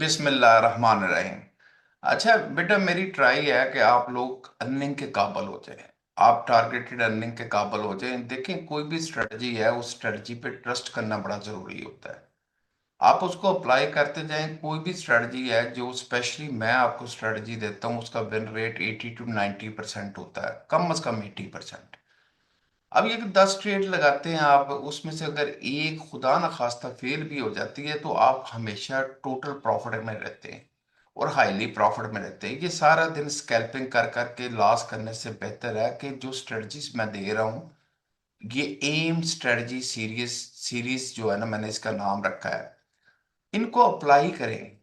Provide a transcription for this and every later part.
बिस्मिल्लाहिर्रहमानिर्रहीम। अच्छा बेटा, मेरी ट्राई है कि आप लोग अर्निंग के काबिल हो जाएं। आप टारगेटेड अर्निंग के काबिल हो जाएं। देखें, कोई भी स्ट्रेटजी है, उस स्ट्रेटजी पे ट्रस्ट करना बड़ा जरूरी होता है। आप उसको अप्लाई करते जाएं। कोई भी स्ट्रेटजी है, जो स्पेशली मैं आपको स्ट्रेटजी देता हूँ, उसका विन रेट 80 to 90% होता है, कम से कम 80%। अब ये कि 10 ट्रेड लगाते हैं आप, उसमें से अगर एक खुदा न खास्ता फेल भी हो जाती है तो आप हमेशा टोटल प्रॉफिट में रहते हैं और हाईली प्रॉफिट में रहते हैं। ये सारा दिन स्कैल्पिंग कर करके लॉस करने से बेहतर है कि जो स्ट्रेटजीज मैं दे रहा हूँ, ये एम स्ट्रेटजी सीरीज जो है ना, मैंने इसका नाम रखा है। इनको अप्लाई करें,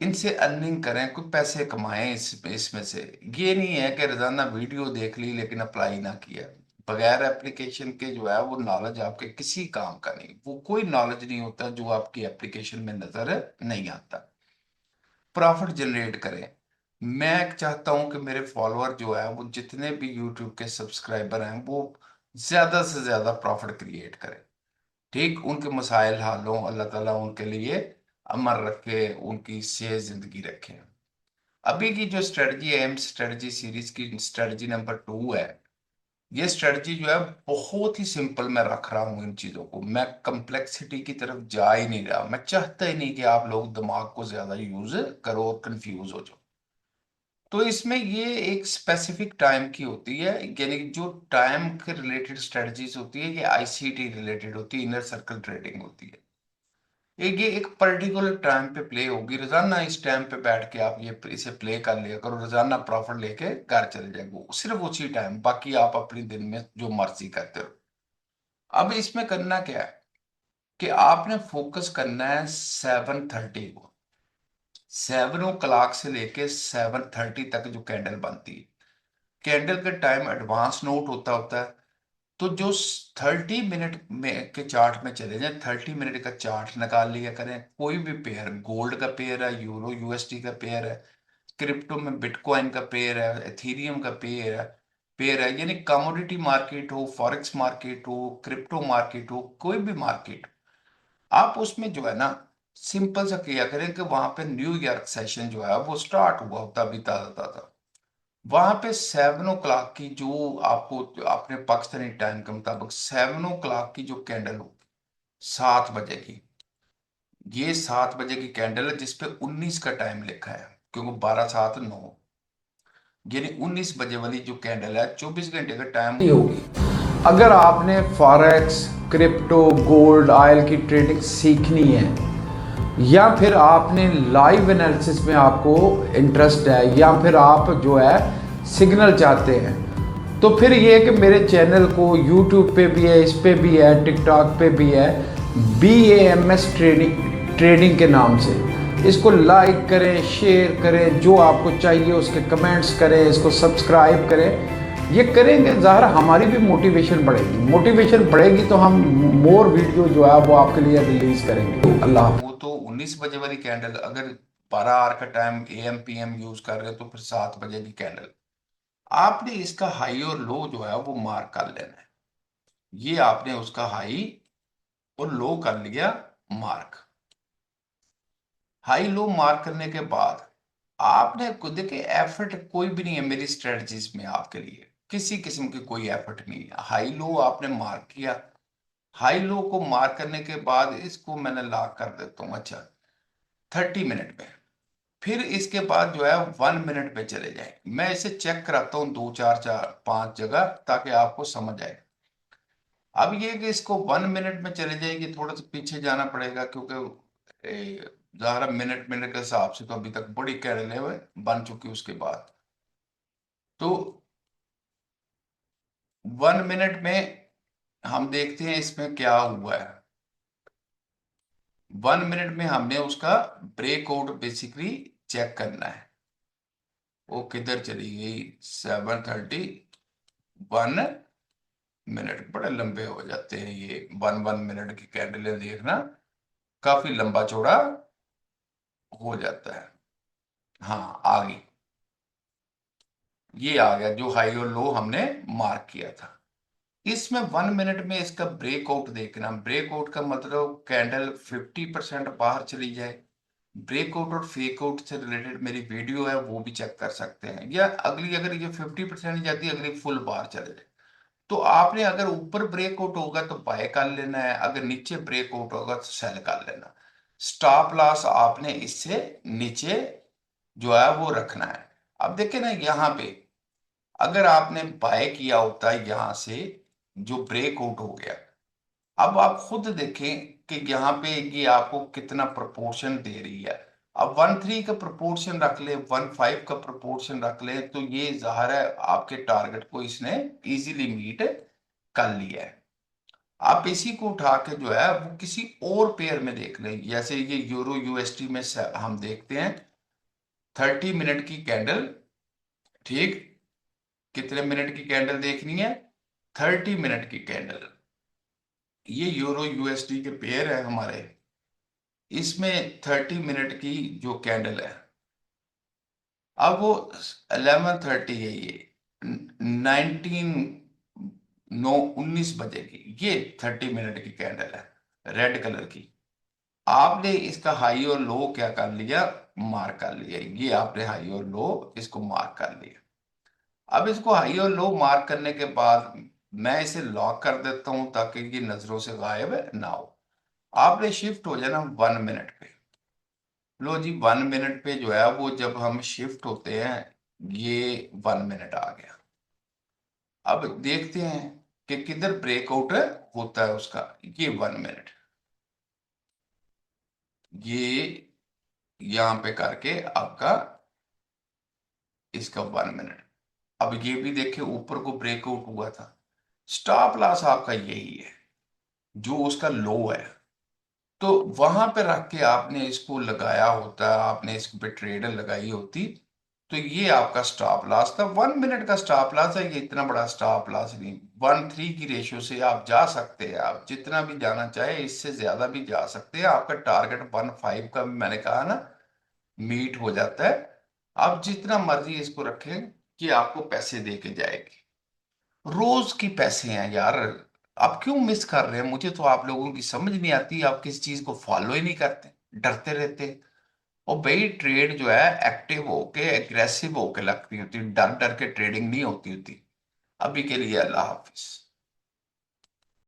इनसे अर्निंग करें, कुछ पैसे कमाएं इसमें से। ये नहीं है कि रोजाना वीडियो देख ली लेकिन अप्लाई ना किया। बगैर एप्लीकेशन के जो है वो नॉलेज आपके किसी काम का नहीं। वो कोई नॉलेज नहीं होता जो आपकी एप्लीकेशन में नजर नहीं आता। प्रॉफिट जनरेट करें। मैं चाहता हूं कि मेरे फॉलोअर जो है, वो जितने भी यूट्यूब के सब्सक्राइबर हैं, वो ज्यादा से ज्यादा प्रॉफिट क्रिएट करें। ठीक, उनके मसाइल हल हों, अल्लाह ताला उनके लिए अमर रखे, उनकी सेहत जिंदगी रखे। अभी की जो स्ट्रेटजी है, एम स्ट्रेटजी सीरीज की स्ट्रेटजी नंबर 2 है। ये स्ट्रेटजी जो है बहुत ही सिंपल मैं रख रहा हूँ। इन चीजों को मैं कम्प्लेक्सिटी की तरफ जा ही नहीं रहा। मैं चाहता ही नहीं कि आप लोग दिमाग को ज्यादा यूज करो और कंफ्यूज हो जाओ। तो इसमें ये एक स्पेसिफिक टाइम की होती है, यानी कि जो टाइम के रिलेटेड स्ट्रेटजीज होती है, ये आईसीटी रिलेटेड होती है, इनर सर्कल ट्रेडिंग होती है। एक ये एक पर्टिकुलर टाइम पे प्ले होगी। रोजाना इस टाइम पे बैठ के आप ये इसे प्ले कर लिया करो, रोजाना प्रॉफिट लेके घर चले जाएंगे सिर्फ उसी टाइम। बाकी आप अपनी दिन में जो मर्जी करते रहो। अब इसमें करना क्या है कि आपने फोकस करना है 7:30 को। 7 o'clock से लेके 7:30 तक जो कैंडल बनती है, कैंडल का टाइम एडवांस नोट होता होता है। तो जो 30 मिनट में के चार्ट में चले जाएं, 30 मिनट का चार्ट निकाल लिया करें। कोई भी पेयर, गोल्ड का पेयर है, यूरो यूएसडी का पेयर है, क्रिप्टो में बिटकॉइन का पेयर है, एथीरियम का पेयर है यानी कमोडिटी मार्केट हो, फॉरेक्स मार्केट हो, क्रिप्टो मार्केट हो, कोई भी मार्केट हो, आप उसमें जो है ना, सिंपल सा किया करें कि वहां पे न्यूयॉर्क सेशन जो है वो स्टार्ट हुआ होता अभी ताजा ताजा। वहां पे 7 o'clock की जो आपको, अपने पाकिस्तानी टाइम के मुताबिक 7 o'clock की जो कैंडल होगी, 7 बजे की, ये 7 बजे की कैंडल है जिसपे 19 का टाइम लिखा है, क्योंकि 12 7 9, यानी 19 बजे वाली जो कैंडल है, 24 घंटे का टाइम होगी। अगर आपने फॉरेक्स, क्रिप्टो, गोल्ड, ऑयल की ट्रेडिंग सीखनी है, या फिर आपने लाइव एनालिसिस में आपको इंटरेस्ट है, या फिर आप जो है सिग्नल चाहते हैं, तो फिर ये है कि मेरे चैनल को यूट्यूब पे भी है, इस पे भी है, टिकटॉक पे भी है, BAMS ट्रेडिंग के नाम से। इसको लाइक करें, शेयर करें, जो आपको चाहिए उसके कमेंट्स करें, इसको सब्सक्राइब करें। ये करेंगे ज़ाहिर हमारी भी मोटिवेशन बढ़ेगी। मोटिवेशन बढ़ेगी तो हम मोर वीडियो जो है वो आपके लिए रिलीज करेंगे। अल्लाह। वो तो 19 बजे वाली कैंडल, अगर 12 आवर का टाइम AM PM यूज कर रहे हो तो फिर 7 बजे की कैंडल। आपने इसका हाई और लो जो है वो मार्क कर लेना है। ये आपने उसका हाई और लो कर लिया मार्क। हाई लो मार्क करने के बाद आपने खुद देखिए, एफर्ट कोई भी नहीं है मेरी स्ट्रेटजीज में आपके लिए, किसी किस्म की कोई एफर्ट नहीं है। हाई लो आपने मार्क किया। हाई लो को मार्क करने के बाद इसको मैंने लॉक कर देता हूँ। अच्छा, 30 मिनट में। फिर इसके बाद जो है 1 मिनट में चले जाए। मैं इसे चेक कराता हूँ 2 4 4 5 जगह, ताकि आपको समझ आए। अब ये कि इसको 1 मिनट में चले जाएंगे, थोड़ा सा पीछे जाना पड़ेगा, क्योंकि ज़ाहिर मिनट मिनट के हिसाब से तो अभी तक बड़ी कैंडल है बन चुकी। उसके बाद तो 1 मिनट में हम देखते हैं इसमें क्या हुआ है। 1 मिनट में हमने उसका ब्रेकआउट बेसिकली चेक करना है। वो किधर चली गई? 7:31 बड़े लंबे हो जाते हैं ये 1 1 मिनट की कैंडलें देखना, काफी लंबा चौड़ा हो जाता है। हाँ, आ गई। ये आ गया जो हाई और लो हमने मार्क किया था। इसमें 1 मिनट में इसका ब्रेकआउट देखना। ब्रेकआउट का मतलब कैंडल 50% बाहर चली जाए, ब्रेकआउट और फेक आउट से रिलेटेड मेरी वीडियो है, वो भी चेक कर सकते हैं। या अगली अगर ये 50% जाती है, अगली फुल बार चले जाए, तो आपने अगर ऊपर ब्रेकआउट होगा तो बाय कर लेना है, अगर नीचे ब्रेकआउट होगा तो सेल कर लेना। स्टॉप लॉस आपने इससे नीचे जो है वो रखना है। अब देखें ना यहाँ पे, अगर आपने बाय किया होता है यहाँ से, जो ब्रेकआउट हो गया, अब आप खुद देखें कि यहाँ पे ये आपको कितना प्रोपोर्शन दे रही है। अब 1/3 का प्रोपोर्शन रख ले, 1/5 का प्रोपोर्शन रख ले, तो ये जाहिर है आपके टारगेट को इसने इजीली मीट कर लिया है। आप इसी को उठा के जो है वो किसी और पेयर में देख लें, जैसे ये यूरो यूएसटी में हम देखते हैं 30 मिनट की कैंडल। ठीक, कितने मिनट की कैंडल देखनी है? 30 मिनट की कैंडल। ये यूरो यूएसडी के पेयर है हमारे, इसमें 30 मिनट की जो कैंडल है, अब वो 11:30 है, ये 19 बजे की, ये 30 मिनट की कैंडल है, रेड कलर की। आपने इसका हाई और लो क्या कर लिया? मार्क कर लिया। ये आपने हाई और लो इसको मार्क कर लिया। अब इसको हाई और लो मार्क करने के बाद मैं इसे लॉक कर देता हूं ताकि ये नजरों से गायब ना हो। आपने शिफ्ट हो जाना 1 मिनट पे। लो जी, 1 मिनट पे जो है वो जब हम शिफ्ट होते हैं, ये 1 मिनट आ गया। अब देखते हैं कि किधर ब्रेकआउट होता है उसका। ये 1 मिनट, ये यहां पे करके आपका इसका 1 मिनट। अब ये भी देखे ऊपर को ब्रेकआउट हुआ था। स्टॉप लॉस आपका यही है, जो उसका लो है। तो वहां पे रख के आपने इसको लगाया होता, आपने इस पे ट्रेडर लगाई होती, तो ये आपका स्टॉप लॉस था। 1 मिनट का स्टॉप लॉस है, ये इतना बड़ा स्टॉप लॉस नहीं। 1/3 की रेशियो से आप जा सकते हैं, आप जितना भी जाना चाहे, इससे ज्यादा भी जा सकते हैं। आपका टारगेट 1/5 का भी मैंने कहा ना, मीट हो जाता है। आप जितना मर्जी इसको रखें कि आपको पैसे दे के जाएगी। रोज की पैसे हैं यार। आप क्यों मिस कर रहे हैं? मुझे तो आप लोगों की समझ नहीं आती, आप किस चीज को फॉलो ही नहीं करते, डरते रहते। और भाई ट्रेड जो है एक्टिव होके, एग्रेसिव होके लगती होती, डर डर के ट्रेडिंग नहीं होती होती। अभी के लिए अल्लाह हाफिज।